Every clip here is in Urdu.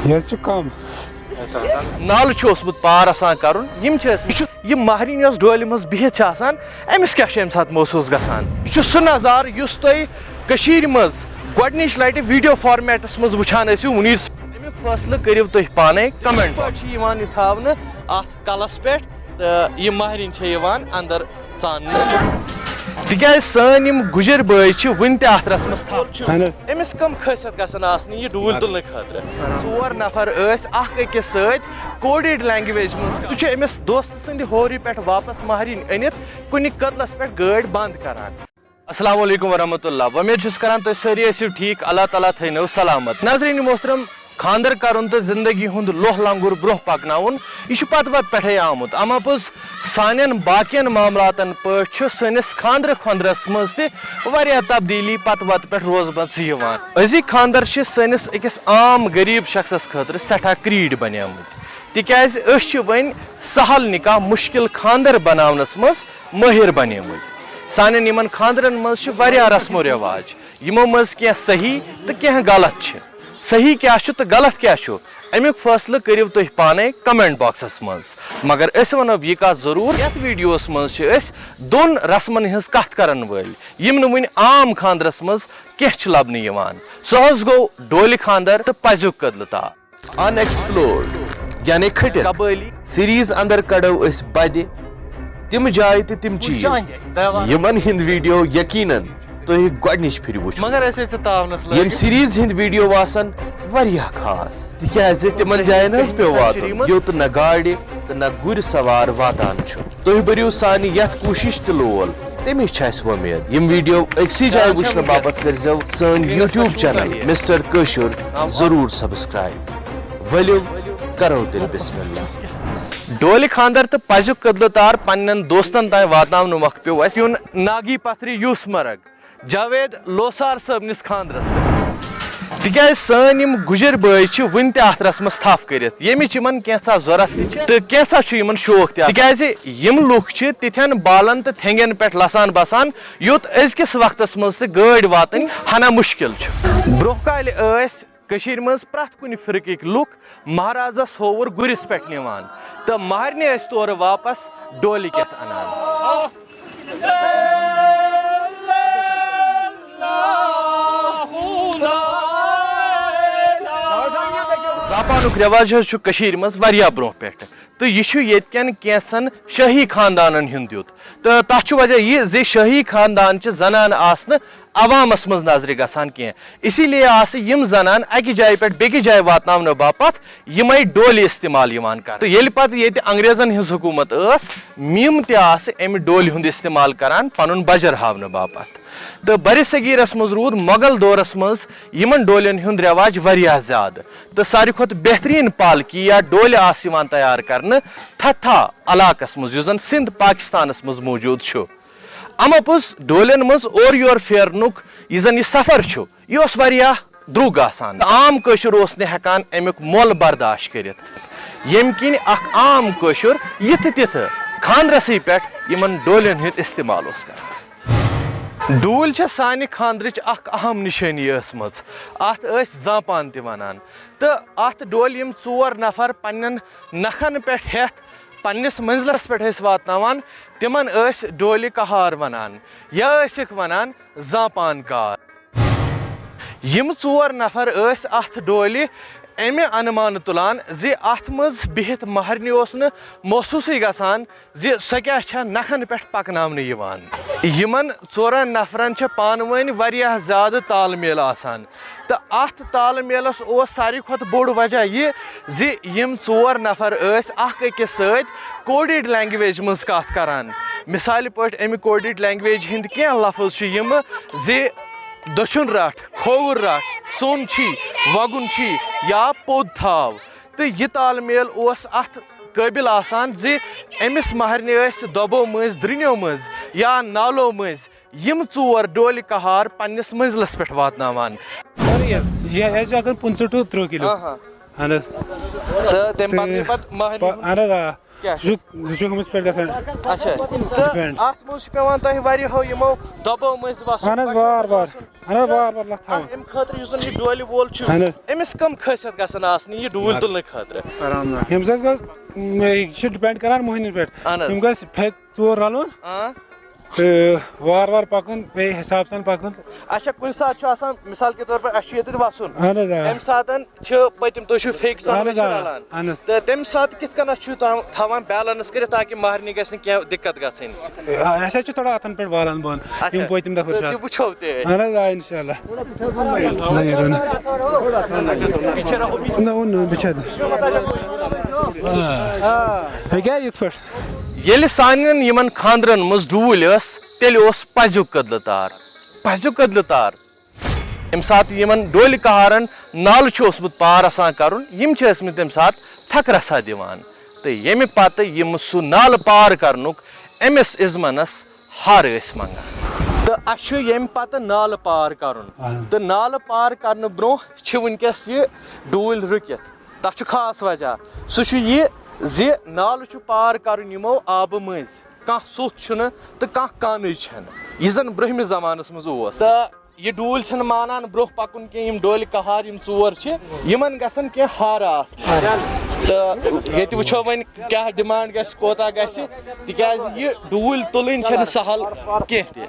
یہ کم نال اوسمت پار آسان کرن یہ مہرین یس ڈولہِ منٛز بِہِتھ چھِ آسان أمِس کیٛاہ چھُ اَمہِ ساتہٕ محسوٗس گژھان یہِ چھُ سُہ نظارٕ یُس تُہۍ کٔشیٖرِ منٛز گۄڈنِچ لٹہِ ویڈیو فارمیٹس منٛز وٕچھان ٲسِو مُنیٖر اَمیُک فٲصلہٕ کٔرِو تُہۍ پانے کمنٹ چھِ یِوان یہِ تھاونہٕ اَتھ کلس پٮ۪ٹھ تہٕ یہِ مہرِن چھےٚ یِوان اندر ژاننہٕ تِکیٛازِ سٲنۍ یِم گُجر بٲے چھِ وُنہِ تہِ اَتھ رسمس تھاونہٕ أمِس کم خٲصیت گژھن آسنہِ یہِ ڈوٗلۍ تُلنہٕ خٲطرٕ 4 نفر ٲسۍ اکھ أکِس سۭتۍ کوڈِڈ لینگویج منٛز سُہ چھُ أمِس دوستہٕ سٕنٛدِ ہورِ پٮ۪ٹھ واپس مہرِن أنِتھ کُنہِ کٔدلس پٮ۪ٹھ گٲڑۍ بنٛد کران السلام علیکم ورحمۃ اللہ وۄمید چھُس کران تُہۍ سٲری ٲسِو ٹھیٖک اللہ تعالیٰ تھٲینو سلامت نظریٖن محترم خاندر کرُن تہٕ زندگی ہُنٛد لوہ لنگُر برونٛہہ پکناوُن یہِ چھُ پتہٕ پتہٕ پٮ۪ٹھے آمُت اما پوٚز سانٮ۪ن باقین معاملاتن پٲٹھۍ چھُ سٲنِس خاندرٕ خۄندرس منٛز تہِ واریاہ تبدیٖلی پتہٕ وتہٕ پٮ۪ٹھ روزمژ یِوان أزِکۍ خاندر چھِ سٲنِس أکِس عام غریٖب شخصس خٲطرٕ سٮ۪ٹھاہ کریٖڈ بنیمٕتۍ تِکیٛازِ أسۍ چھِ وۄنۍ سہل نکاح مُشکل خاندر بناونس منٛز مٲہِر بنیمٕتۍ سانٮ۪ن یِمن خاندرن منٛز چھِ واریاہ رسم و رٮ۪واج یِمو منٛز کینٛہہ صحیح تہٕ کینٛہہ غلط چھِ صحیح کیٛاہ چھُ تہٕ غلط کیٛاہ چھُ امیُک فٲصلہٕ کٔرِو تُہۍ پانے کمنٹ باکسس منٛز مگر أسۍ ونو یہِ کتھ ضروٗر یتھ ویڈیوس منٛز چھِ أسۍ 2 رسمن ہٕنٛز کتھ کرن وٲلۍ یِم نہٕ وُنہِ عام خاندرس منٛز کینٛہہ چھِ لبنہٕ یِوان سُہ حظ گوٚو ڈولہِ خاندر تہٕ پزیُک کٔدلہٕ تاو ان ایکسپلورڈ یعنی کھٔٹِتھ قبٲلی سیریز اندر کڑو أسۍ بدِ تِم جایہِ تہٕ تِم چیٖز یِمن ہٕنٛدۍ ویڈیو یقینن تُہۍ گۄڈنِچ پھِرِ وٕچھِو یِم سیریز ہٕنٛدۍ ویڈیو آسن واریاہ خاص تِکیٛازِ تِمن جاین حظ پیٚو واتُن یوٚت نہ گاڑِ تہٕ نہ گُرۍ سوار واتان چھُ تُہۍ بٔرِو سانہِ یتھ کوٗشش تہِ لول تمِچ چھِ اسہِ وۄمید یِم ویڈیو أکسٕے جایہِ وٕچھنہٕ باپتھ کٔرزیٚو سٲنۍ یوٗٹیوب چینل مسٹر کٲشُر ضروٗر سبسکرایب ؤلِو کرو تیٚلہِ بسم اللہ ڈولہِ خاندر تہٕ پزیُک کٔدلہٕ تار پننٮ۪ن دوستن تام واتناونہٕ مۄکھ پیٚو اسہِ یُن ناگی پتھرِ یوٗسمرگ جاوید لوسار صٲبنِس خاندرس پٮ۪ٹھ تِکیٛازِ سٲنۍ یِم گُجر بٲے چھِ وُنہِ تہِ اتھ رسمس تھپھ کٔرِتھ ییٚمِچ یِمن کینٛژھا ضروٗرت تہِ چھِ تہٕ کینٛژھا چھُ یِمن شوق تہِ تِکیٛازِ یِم لُکھ چھِ تِتھٮ۪ن بالن تہٕ تھینٛگٮ۪ن پٮ۪ٹھ لسان بسان یوٚت أزکِس وقتس منٛز تہِ گٲڑۍ واتٕنۍ ہنا مُشکِل چھُ برونٛہہ کالہِ ٲسۍ کٔشیٖرِ منٛز پرٛٮ۪تھ کُنہِ فرقٕکۍ لُکھ مہرازس ہووُر گُرِس پٮ۪ٹھ نِوان تہٕ مہرنہِ ٲسۍ تورٕ واپس ڈولہِ کٮ۪تھ انان زاپانُک رٮ۪واج حظ چھُ کٔشیٖرِ منٛز واریاہ برونٛہہ پٮ۪ٹھٕ تہٕ یہِ چھُ ییٚتہِ کٮ۪ن کینٛژن شٲہی خاندانن ہُنٛد تیُتھ تہٕ تتھ چھُ وجہ یہِ زِ شٲہی خاندانچہِ زنانہٕ آسنہٕ عوامس منٛز نظرِ گژھان کینٛہہ اسی لیے آسہٕ یِم زنانہٕ اکہِ جایہِ پٮ۪ٹھ بیٚکِس جایہِ واتناونہٕ باپتھ یِمے ڈولہِ استعمال یِوان کرنہٕ تہٕ ییٚلہِ پتہٕ ییٚتہِ انگریزن ہٕنٛز حکوٗمت ٲس یِم تہِ آسہٕ امہِ ڈولہِ ہُنٛد استعمال کران پنُن بجر ہاونہٕ باپتھ تہٕ برِ صغیٖرس منٛز روٗد مۄغل دورس منٛز یِمن ڈولٮ۪ن ہُنٛد رٮ۪واج واریاہ زیادٕ تہٕ ساروی کھۄتہٕ بہتریٖن پالکی یا ڈولہِ آسہٕ یِوان تیار کرنہٕ تھتھا علاقس منٛز یُس زن سِنٛد پاکستانس منٛز موٗجوٗد چھُ اما پوٚز ڈولٮ۪ن منٛز اورٕ یورٕ پھیرنُک یُس زن یہِ سفر چھُ یہِ اوس واریاہ درٛوٚگ آسان عام کٲشُر اوس نہٕ ہٮ۪کان امیُک مۄل برداشت کٔرِتھ ییٚمہِ کِنۍ اکھ عام کٲشُر یِتھٕ تِتھٕ خاندرسٕے پٮ۪ٹھ یِمن ڈولٮ۪ن ہُنٛد استعمال اوس کران ڈوٗلۍ چھےٚ سانہِ خاندرٕچ اکھ اہم نِشٲنی ٲسمٕژ اتھ ٲسۍ زاپان تہِ ونان تہٕ اتھ ڈولہِ یِم 4 نفر پننٮ۪ن نکھن پٮ۪ٹھ ہٮ۪تھ پننِس منزلس پٮ۪ٹھ ٲسۍ واتناوان تِمن ٲسۍ ڈولہِ کہار ونان یا ٲسِکھ ونان زاپان کار یِم 4 نفر ٲسۍ اتھ ڈولہِ امہِ انمانہٕ تُلان زِ اتھ منٛز بِہِتھ مہرنہِ اوس نہٕ محسوٗسٕے گژھان زِ سۄ کیاہ چھےٚ نکھن پٮ۪ٹھ پکناونہٕ یِوان یِمن 4 نفرن چھِ پانہٕ ؤنۍ واریاہ زیادٕ تال میل آسان تہٕ اتھ تال میلس اوس ساروی کھۄتہٕ بوٚڑ وجہ یہِ زِ یِم 4 نفر ٲسۍ اکھ أکِس سۭتۍ کوڈِڈ لینگویج منٛز کتھ کران مثالہِ پٲٹھۍ امہِ کوڈِڈ لینگویج ہٕنٛدۍ کینٛہہ لفظ چھِ یِمہٕ زِ دٔچھُن رٹھ کھووُر رٹھ سوٚن چھی وگُن چھی یا پوٚد تھاو تہٕ یہِ تال میل اوس اتھ قٲبِل آسان زِ أمِس مہرنہِ ٲسۍ دۄبو مٔنٛزۍ درٛنیو منٛز یا نالو مٔنٛزۍ یِم 4 ڈولہِ کہار پننِس منزلس پٮ۪ٹھ واتناوان یہ 15 to 3 کِلوٗ اہن حظ تہٕ تمہِ پتہٕ اہن حظ آ کیا ہُمِس پٮ۪ٹھ گژھان اچھا تہٕ اَتھ منٛز چھُ پٮ۪وان تۄہہِ واریاہو یِمو دۄبو مٔنٛزۍ وَسُن اہن حظ وار وار لَتھ تھاوان اَمہِ خٲطرٕ یُس زَن یہِ ڈولہِ وول چھُ أمِس کَم خٲصیت گژھن آسنہِ یہِ ڈوٗلۍ تُلنہٕ خٲطرٕ ییٚمِس حظ گژھِ یہِ چھُ ڈِپٮ۪نٛڈ کران مۄہنِوِس پٮ۪ٹھ تِم گژھِ پھٮ۪کہِ 4 رَلُن تہٕ وار وار پَکُن بیٚیہِ حِساب سان پَکُن اچھا کُنہِ ساتہٕ چھُ آسان مِثال کے طور پر اَسہِ چھُ ییٚتٮ۪تھ وَسُن اہن حظ تَمہِ ساتہن چھِ پٔتِم تُہۍ چھِو پھیٚکہِ ژۄنوَے چھِ رَلان تہٕ تَمہِ ساتہٕ کِتھ کٔنٮ۪تھ چھُو تھاوان بیلَنٕس کٔرِتھ تاکہِ مہرنہِ گژھِ نہٕ کینٛہہ دِقت گژھٕنۍ اَسہِ حظ چھِ تھوڑا اَتھن پٮ۪ٹھ والان بۄن یِم پٔتِم دَفعہ چھِ تہِ وٕچھو تہِ اہن حظ آ اِنشاء اللہ ہیٚکیٛاہ یِتھ پٲٹھۍ ییٚلہِ سانٮ۪ن یِمن خانٛدرن منٛز ڈوٗلۍ ٲس تیٚلہِ اوس پزیُک کٔدلہٕ تار ییٚمہِ ساتہٕ یِمن ڈولہِ کہارن نالہٕ چھُ اوسمُت پار آسان کرُن یِم چھِ ٲسمٕتۍ تمہِ ساتہٕ ٹھکہٕ رَژھا دِوان تہٕ ییٚمہِ پتہٕ یِم سُہ نالہٕ پار کرنُک أمِس عِزمَنس ہر ٲسۍ منٛگان تہٕ اَسہِ چھُ ییٚمہِ پتہٕ نالہٕ پار کرُن تہٕ نالہٕ پار کرنہٕ برونٛہہ چھِ وٕنکیٚس یہِ ڈوٗلۍ رُکِتھ تتھ چھُ خاص وجہ سُہ چھُ یہِ زِ نالہٕ چھُ پار کرُن یِمو آبہٕ مٔنٛزۍ کانٛہہ سُتھ چھُنہٕ تہٕ کانٛہہ کانٕے چھنہٕ یہِ زن برٛونٛہمِس زمانس منٛز اوس تہٕ یہِ ڈوٗلۍ چھِنہٕ مانان برٛونٛہہ پکُن کینٛہہ یِم ڈولہِ کہار یِم 4 چھِ یِمن گژھن کینٛہہ ہارٕ آسٕنۍ تہٕ ییٚتہِ وٕچھو وۄنۍ کیاہ ڈِمانٛڈ گژھِ کوتاہ گژھِ تِکیازِ یہِ ڈوٗلۍ تُلٕنۍ چھنہٕ سہل کینٛہہ تہِ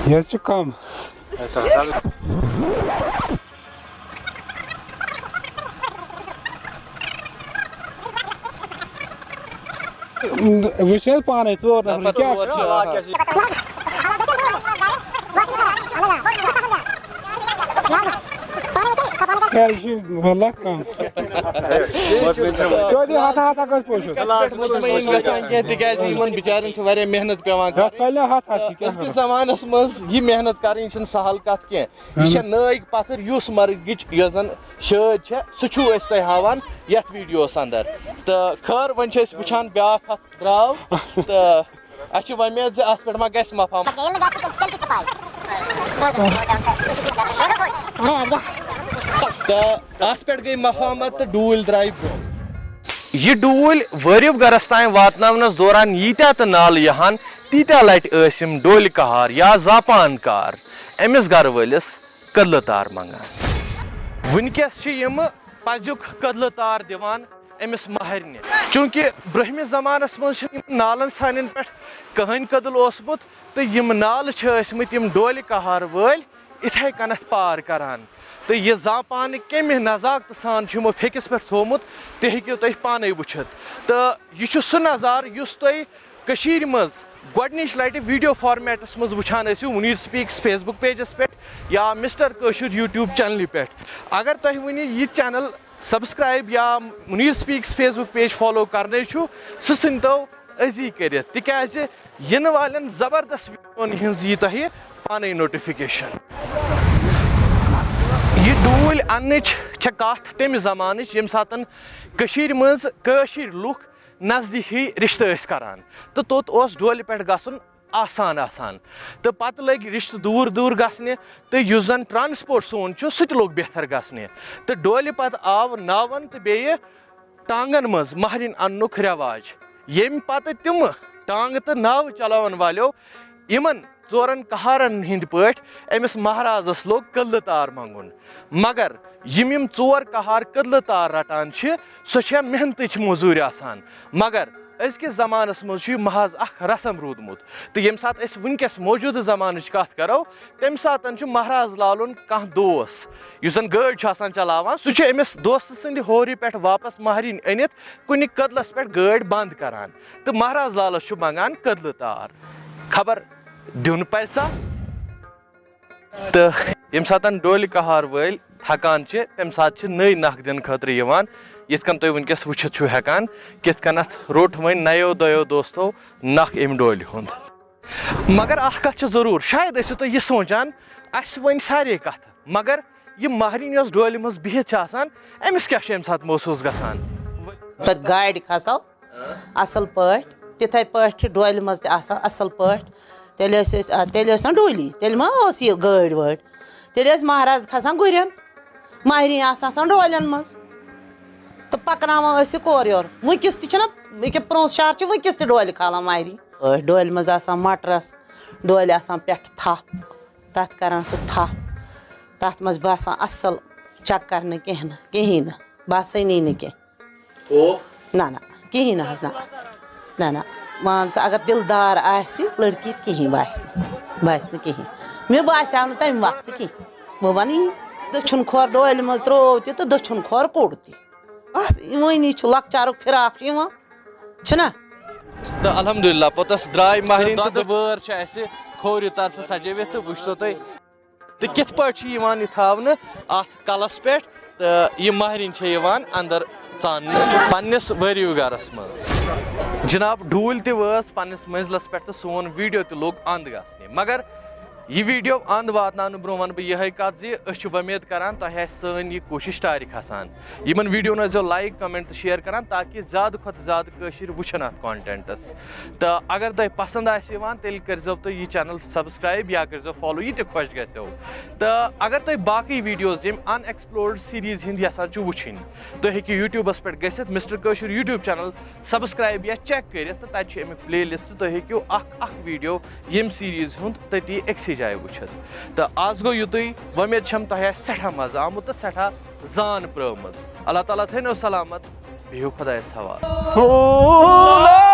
یہِ حظ چھُ کم وٕچھ حظ پانے 4 نفر کیٛاہ یہِ چھُ واللہ کم توتہِ ہتھا گژھِ پوشُن تِکیازِ یِمن بِچارٮ۪ن چھِ واریاہ محنت پیٚوان أزکِس زمانس منٛز یہِ محنت کرٕنۍ چھنہٕ سہل کتھ کینٛہہ یہِ چھےٚ نٲگۍ پتھٕر یُس مرگٕچ یۄس زن شٲدۍ چھےٚ سُہ چھُو أسۍ تۄہہِ ہاوان یتھ ویٖڈیوس انٛدر تہٕ خٲر وۄنۍ چھِ أسۍ وٕچھان بیٛاکھ اکھ درٛاو تہٕ اَسہِ چھِ وۄمید زِ اتھ پٮ۪ٹھ ما گژھِ مفہم تہٕ اتھ پٮ۪ٹھ گٔے مفامت تہٕ ڈوٗلۍ درٛاے برٛونٛہہ یہِ ڈوٗلۍ وٲرِو گرس تام واتناونس دوران ییٖتیاہ تہٕ نالہٕ یِہن تیٖتیاہ لٹہِ ٲسۍ یِم ڈولہِ کہار یا زاپان کار أمِس گرٕ وٲلِس کٔدلہٕ تار منٛگان وٕنکیٚس چھِ یِمہٕ پزیُک کٔدلہٕ تار دِوان أمِس مہرنہِ چوٗنٛکہِ برٛونٛہمِس زمانس منٛز چھِنہٕ یِم نالن سانٮ۪ن پٮ۪ٹھ کٕہٕنۍ کٔدٕل اوسمُت تہٕ یِم نالہٕ چھِ ٲسمٕتۍ یِم ڈولہِ کہار وٲلۍ یِتھے کٔنٮ۪تھ پار کران تہٕ یہِ زاپانہٕ کمہِ نزاکتہٕ سان چھُ یِمو پھیٚکِس پٮ۪ٹھ تھوٚومُت تہِ ہیٚکِو تُہۍ پانے وٕچھِتھ تہٕ یہِ چھُ سُہ نظارٕ یُس تُہۍ کٔشیٖرِ منٛز گۄڈنِچ لٹہِ ویٖڈیو فارمیٹس منٛز وٕچھان ٲسِو مُنیٖر سپیٖکس فیس بُک پیجس پٮ۪ٹھ یا مِسٹر کٲشُر یوٗٹیوٗب چنلہِ پٮ۪ٹھ اگر تۄہہِ وُنہِ یہِ چینل سبسکرایب یا مُنیٖر سپیٖکس فیس بُک پیج فالو کرنے چھُ سُہ ژھٕنۍتو أزی کٔرِتھ تِکیازِ یِنہٕ والٮ۪ن زبردست ویٖڈیوَن ہِنٛز یی تۄہہِ پانے نوٹِفکیشن یہِ ڈوٗلۍ اننٕچ چھےٚ کتھ تمہِ زمانٕچ ییٚمہِ ساتہٕ کٔشیٖرِ منٛز کٲشِر لُکھ نزدیٖکی رِشتہٕ ٲسۍ کران تہٕ توٚت اوس ڈولہِ پٮ۪ٹھ گژھُن آسان تہٕ پتہٕ لٔگۍ رِشتہٕ دوٗر دوٗر گژھنہِ تہٕ یُس زن ٹرانسپورٹ سون چھُ سُہ تہِ لوٚگ بہتر گژھنہِ تہٕ ڈولہِ پتہٕ آو ناون تہٕ بیٚیہِ ٹانگن منٛز مہرِنۍ اننُک رٮ۪واج ییٚمہِ پتہٕ تِمہٕ ٹانگہٕ تہٕ ناوٕ چلاون والیو یِمن 4 کہارن ہٕنٛدۍ پٲٹھۍ أمِس مہرازس لوٚگ کٔدلہٕ تار منٛگُن مگر یِم 4 کہار کٔدلہٕ تار رٹان چھِ سۄ چھےٚ محنتٕچ موٚزوٗرۍ آسان مگر أزکِس زمانس منٛز چھُ یہِ محض اکھ رسم روٗدمُت تہٕ ییٚمہِ ساتہٕ أسۍ وٕنکیٚس موجوٗدٕ زمانٕچ کتھ کرو تمہِ ساتہٕ چھُ مہراز لالُن کانٛہہ دوس یُس زن گٲڑۍ چھُ آسان چلاوان سُہ چھُ أمِس دوستہٕ سٕنٛدِ ہورِ پٮ۪ٹھ واپس مہرِنۍ أنِتھ کُنہِ کٔدلس پٮ۪ٹھ گٲڑۍ بنٛد کران تہٕ مہراز لالس چھُ منٛگان کٔدلہٕ تار خبر دیُن پزِ سا تہٕ ییٚمہِ ساتہٕ ڈولہِ کہار وٲلۍ تھکان چھِ تمہِ ساتہٕ چھِ نٔے نکھ دِنہٕ خٲطرٕ یِوان یِتھ کٔنۍ تُہۍ وٕنکیٚس وٕچھِتھ چھِو ہٮ۪کان کِتھ کٔنٮ۪تھ روٚٹ وۄنۍ نَیو دۄیو دوستو نکھ اَمہِ ڈولہِ ہُنٛد مگر اکھ کتھ چھِ ضروٗر شاید ٲسِو تُہۍ یہِ سونٛچان اَسہِ ؤنۍ سارے کتھٕ مگر یہِ مہرِنۍ یۄس ڈولہِ منٛز بِہِتھ چھِ آسان أمِس کیاہ چھُ اَمہِ ساتہٕ محسوٗس گژھان پتہٕ گاڑِ کھسو اصل پٲٹھۍ تِتھے پٲٹھۍ چھِ ڈولہِ منٛز تہِ آسان اصل پٲٹھۍ تیٚلہِ ٲسۍ نا ڈولی تیٚلہِ ما ٲس یہِ گٲڑۍ وٲڑۍ تیٚلہِ ٲسۍ مہراز کھسان گُرٮ۪ن مہرِنۍ آسان ڈولٮ۪ن منٛز تو پکناوان ٲسۍ یہِ کورٕ یورٕ وٕنکٮ۪س تہِ چھِنہ ییٚکیٛاہ پرٛونٛس شہر چھِ وٕنکٮ۪س تہِ ڈولہِ کھالان مہرٮ۪ن ٲٹھ ڈولہِ منٛز آسان مَٹرَس ڈولہِ آسان پٮ۪ٹھٕ تھپھ تَتھ کَران سُہ تھپھ تَتھ منٛز باسان اَصٕل چَکر نہٕ کِہیٖنۍ نہٕ باسٲنی نہٕ کینٛہہ نہ نہ کِہیٖنۍ نہ حظ نہ مان ژٕ اگر دِلدار آسہِ لٔڑکی کِہیٖنۍ باسہِ نہٕ کِہیٖنۍ مےٚ باسیٛو نہٕ تَمہِ وقتہٕ کینٛہہ بہٕ وَنہٕ یی دٔچھُن کھۄر ڈولہِ منٛز ترٛوو تہِ تہٕ دٔچھُن کھۄر کوٚڑ تہِ اَتھ وٕنی چھُ لۄکچارُک فِراق چھُ یِوان چھُنہ تہٕ الحمدُاللہ پوٚتُس درٛاے مہرٮ۪ن تہٕ وٲر چھِ اَسہِ کھوورِ طرفہٕ سجٲوِتھ تہٕ وٕچھتو تُہۍ تہٕ کِتھ پٲٹھۍ چھِ یِوان یہِ تھاونہٕ اَتھ کَلَس پٮ۪ٹھ تہٕ یہِ مہرٮ۪ن چھےٚ یِوان اَندَر ژاننہٕ پنٛنِس وٲرِو گَرَس منٛز جِناب ڈوٗلۍ تہِ وٲژ پنٛنِس مٔنزلَس پٮ۪ٹھ تہٕ سون ویٖڈیو تہِ لوٚگ اَنٛد گژھنہِ مگر یہ ویڈیو اند واتناونہٕ برونٛہہ وَنہٕ بہٕ یِہے کَتھ زِ أسۍ چھِ وۄمید کران تۄہہِ آسہِ سٲنۍ یہِ کوٗشِش ٹارِ کھسان یِمن ویڈیون ٲسۍزیو لایک کمنٹ تہٕ شیر کران تاکہِ زیادٕ کھۄتہٕ زیادٕ کٲشِر وٕچھن اَتھ کانٹینٹس تہٕ اگر تۄہہِ پسنٛد آسہِ یِوان تیٚلہِ کٔرۍزیو تُہۍ یہِ چینل سبسکرایب یا کٔرۍزیو فالو یہِ تہِ خۄش گژھیو تہٕ اگر تۄہہِ باقٕے ویڈیوز یِم ان ایکسپلورڈ سیٖریٖز ہِنٛدۍ یژھان چھُ وٕچھِنۍ تُہۍ ہیٚکِو یوٗٹیوٗبس پٮ۪ٹھ گٔژھِتھ مِسٹر کٲشُر یوٗٹیوٗب چینل سبسکرایب یا چیک کٔرِتھ تہٕ تتہِ چھُ امیُک پلے لسٹ تُہۍ ہیٚکِو اکھ ویڈیو ییٚمہِ سیٖریٖز ہُنٛد تٔتی أکسٕے جایہِ وٕچھِتھ تہٕ آز گوٚو یُتُے وۄمید چھَم تۄہہِ آسہِ سٮ۪ٹھاہ مَزٕ آمُت تہٕ سٮ۪ٹھاہ زان پرٛٲومٕژ اللہ تعالیٰ تھٲینو سلامت بِہِو خۄدایَس حوالہٕ